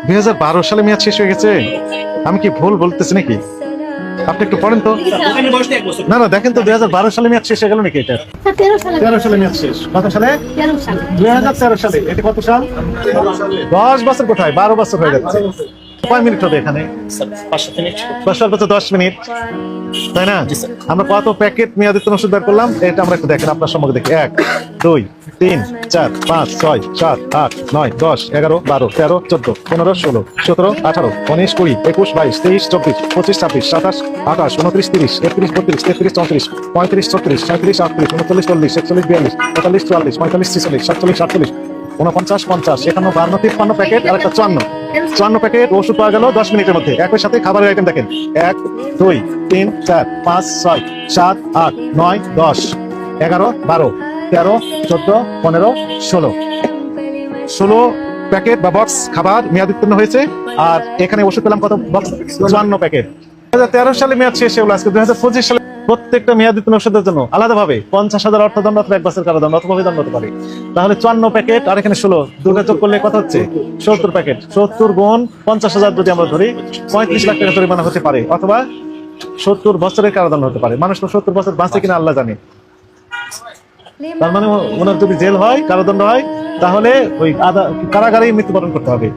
2012 সালে মেয়াদ শেষ হয়ে গেছে। আমি কি ভুল বলতেছি নাকি? আপনি একটু পড়েন তো। না না, দেখেন তো 2012 সালে মেয়াদ শেষ হয়ে গেল নাকি? এটা 13 সালে মেয়াদ শেষ। কত সালে? 2013 সালে। এটা কত সাল? 10 বছর কোথায়, 12 বছর হয়ে যাচ্ছে। কয় মিনিট হবে এখানে? 10 মিনিট, তাই না? আমরা কত প্যাকেট মেয়াদোত্তীর্ণ ওষুধ বের করলাম এটা আমরা একটু দেখেন আপনার সম্মুখে। দেখি 1 2 3 4 5 6 7 8 9 10 11 12 13 14 15 16 17 18 19 20 21 22 23 24 25 26 27 28 29 30 31 32 33 34 35 36 37 38 39 40 41 42 43 44 45 46 47 48 49 50 51 52 53 প্যাকেট আর একটা 54 প্যাকেট ওষুধ পাওয়া গেল 10 মিনিটের মধ্যে। একই সাথে খাবারের আইটেম দেখেন 1 2 3 4 5 6 7 8 9 10 11 12 13 14 15 16 প্যাকেট বা বক্স খাবার মেয়াদ উত্তীর্ণ হয়েছে। আর এখানে ওষুধ পেলাম কত বক্স? 54 প্যাকেট। 2013 সালে মেয়াদ শেষ হলো, আজকে 2025 সালে প্রত্যেকটা মেয়াদ উত্তীর্ণ ওষুধের জন্য আলাদাভাবে 50,000 অর্থদণ্ড অথবা 1 বছর কারাদণ্ড অথবা অভিদণ্ড হতে পারে। তাহলে 54 প্যাকেট আর এখানে 16 দুটো যোগ করলে কত হচ্ছে? 70 প্যাকেট। 70 গুণ 50,000 যদি আমরা ধরি 35 লাখ টাকা জরিমানা হতে পারে, অথবা 70 বছরের কারাদণ্ড হতে পারে। মানুষ তো 70 বছর বাঁচে কিনা আল্লাহ জানে। তার মানে ওনার যদি জেল হয়, কারাদণ্ড হয়, তাহলে ওই কারাগারেই মৃত্যুবরণ করতে হবে।